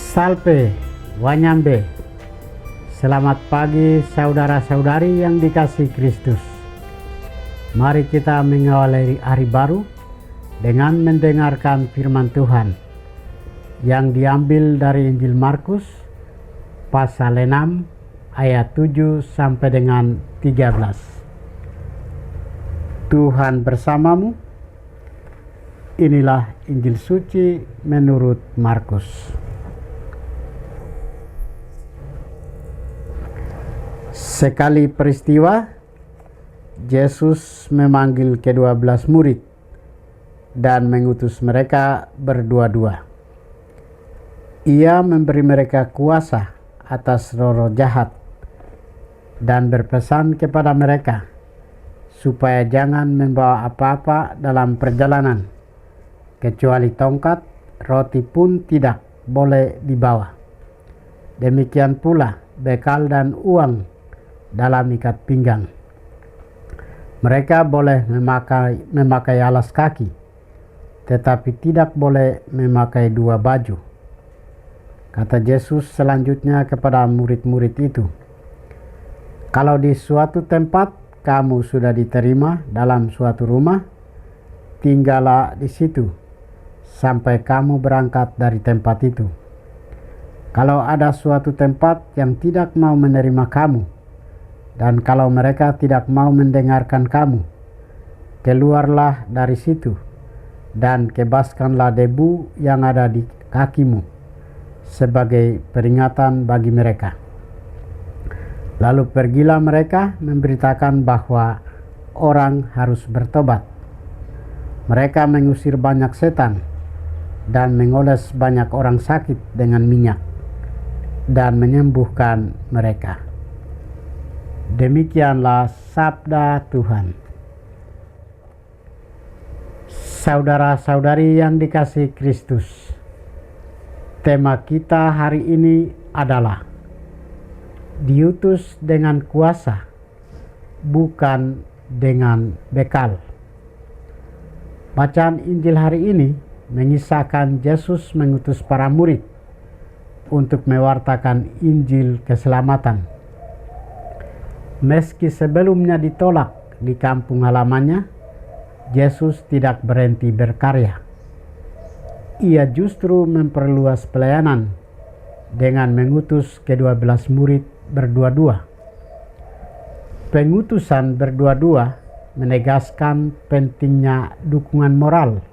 Salve, Wanyambe. Selamat pagi saudara-saudari yang dikasihi Kristus. Mari kita mengawali hari baru dengan mendengarkan firman Tuhan yang diambil dari Injil Markus pasal 6 ayat 7 sampai dengan 13. Tuhan bersamamu. Inilah Injil suci menurut Markus. Sekali peristiwa, Yesus memanggil ke-12 murid dan mengutus mereka berdua-dua. Ia memberi mereka kuasa atas roh-roh jahat dan berpesan kepada mereka supaya jangan membawa apa-apa dalam perjalanan, kecuali tongkat, roti pun tidak boleh dibawa. Demikian pula bekal dan uang dalam ikat pinggang. Mereka boleh memakai alas kaki, tetapi tidak boleh memakai dua baju. Kata Yesus selanjutnya kepada murid-murid itu, "Kalau di suatu tempat kamu sudah diterima dalam suatu rumah, tinggallah di situ sampai kamu berangkat dari tempat itu. Kalau ada suatu tempat yang tidak mau menerima kamu, dan kalau mereka tidak mau mendengarkan kamu, keluarlah dari situ dan kebaskanlah debu yang ada di kakimu sebagai peringatan bagi mereka." Lalu pergilah mereka memberitakan bahwa orang harus bertobat. Mereka mengusir banyak setan dan mengoles banyak orang sakit dengan minyak dan menyembuhkan mereka. Demikianlah sabda Tuhan. Saudara-saudari yang dikasihi Kristus, tema kita hari ini adalah diutus dengan kuasa, bukan dengan bekal. Bacaan Injil hari ini mengisahkan Yesus mengutus para murid untuk mewartakan Injil keselamatan. Meski sebelumnya ditolak di kampung halamannya, Yesus tidak berhenti berkarya. Ia justru memperluas pelayanan dengan mengutus ke-12 murid berdua-dua. Pengutusan berdua-dua menegaskan pentingnya dukungan moral,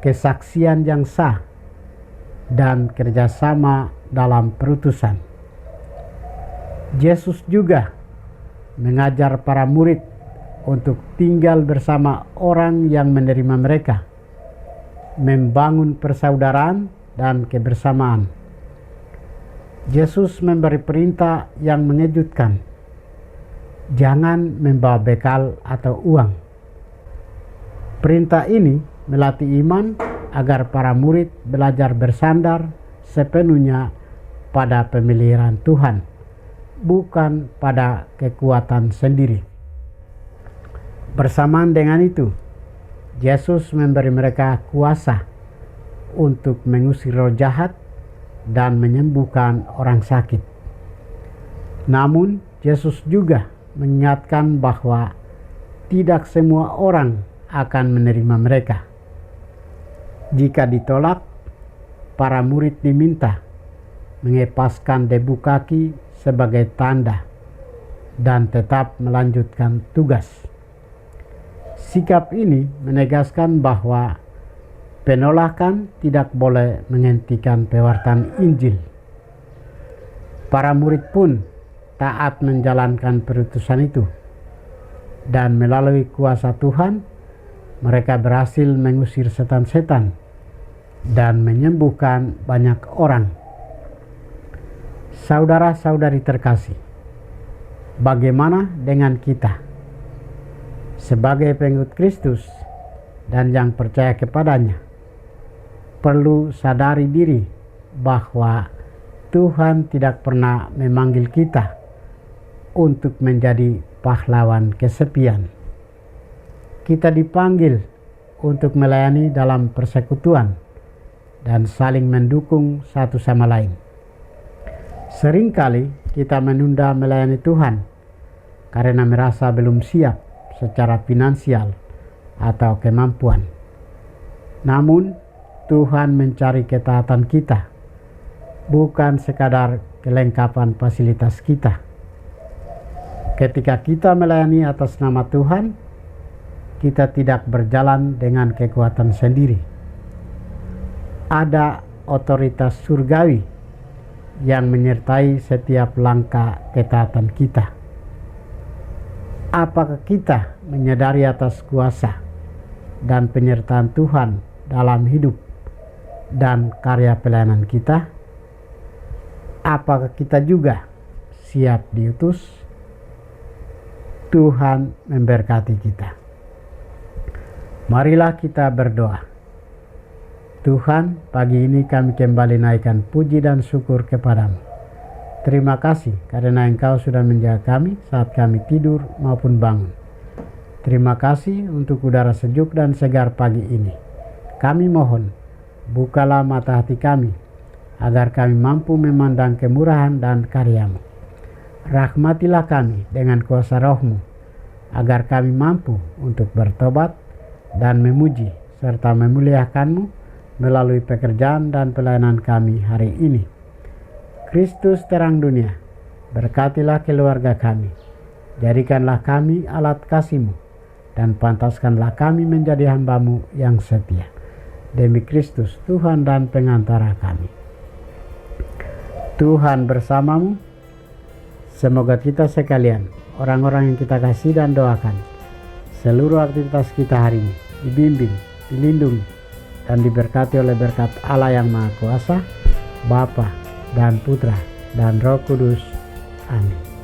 kesaksian yang sah, dan kerjasama dalam perutusan. Yesus juga mengajar para murid untuk tinggal bersama orang yang menerima mereka, membangun persaudaraan dan kebersamaan. Yesus memberi perintah yang mengejutkan. Jangan membawa bekal atau uang. Perintah ini melatih iman agar para murid belajar bersandar sepenuhnya pada pemeliharaan Tuhan, bukan pada kekuatan sendiri. Bersamaan dengan itu, Yesus memberi mereka kuasa untuk mengusir roh jahat dan menyembuhkan orang sakit. Namun, Yesus juga mengingatkan bahwa tidak semua orang akan menerima mereka. Jika ditolak, para murid diminta mengepaskan debu kaki sebagai tanda dan tetap melanjutkan tugas. Sikap ini menegaskan bahwa penolakan tidak boleh menghentikan pewartaan Injil. Para murid pun taat menjalankan perutusan itu, dan melalui kuasa Tuhan mereka berhasil mengusir setan-setan dan menyembuhkan banyak orang. Saudara-saudari terkasih, bagaimana dengan kita sebagai pengikut Kristus dan yang percaya kepadanya? Perlu sadari diri bahwa Tuhan tidak pernah memanggil kita untuk menjadi pahlawan kesepian. Kita dipanggil untuk melayani dalam persekutuan dan saling mendukung satu sama lain. Seringkali kita menunda melayani Tuhan karena merasa belum siap secara finansial atau kemampuan. Namun Tuhan mencari ketaatan kita, bukan sekadar kelengkapan fasilitas kita. Ketika kita melayani atas nama Tuhan, kita tidak berjalan dengan kekuatan sendiri. Ada otoritas surgawi yang menyertai setiap langkah ketaatan kita. Apakah kita menyadari atas kuasa dan penyertaan Tuhan dalam hidup dan karya pelayanan kita? Apakah kita juga siap diutus? Tuhan memberkati kita. Marilah kita berdoa. Tuhan, pagi ini kami kembali naikkan puji dan syukur kepadamu. Terima kasih karena Engkau sudah menjaga kami saat kami tidur maupun bangun. Terima kasih untuk udara sejuk dan segar pagi ini. Kami mohon, bukalah mata hati kami, agar kami mampu memandang kemurahan dan karya-Mu. Rahmatilah kami dengan kuasa Roh-Mu, agar kami mampu untuk bertobat dan memuji serta memuliakan-Mu melalui pekerjaan dan pelayanan kami hari ini. Kristus terang dunia, berkatilah keluarga kami, jadikanlah kami alat kasih-Mu, dan pantaskanlah kami menjadi hamba-Mu yang setia. Demi Kristus Tuhan dan pengantara kami. Tuhan bersamamu. Semoga kita sekalian, orang-orang yang kita kasih dan doakan, seluruh aktivitas kita hari ini dibimbing, dilindungi, dan diberkati oleh berkat Allah yang Maha Kuasa, Bapa dan Putra dan Roh Kudus. Amin.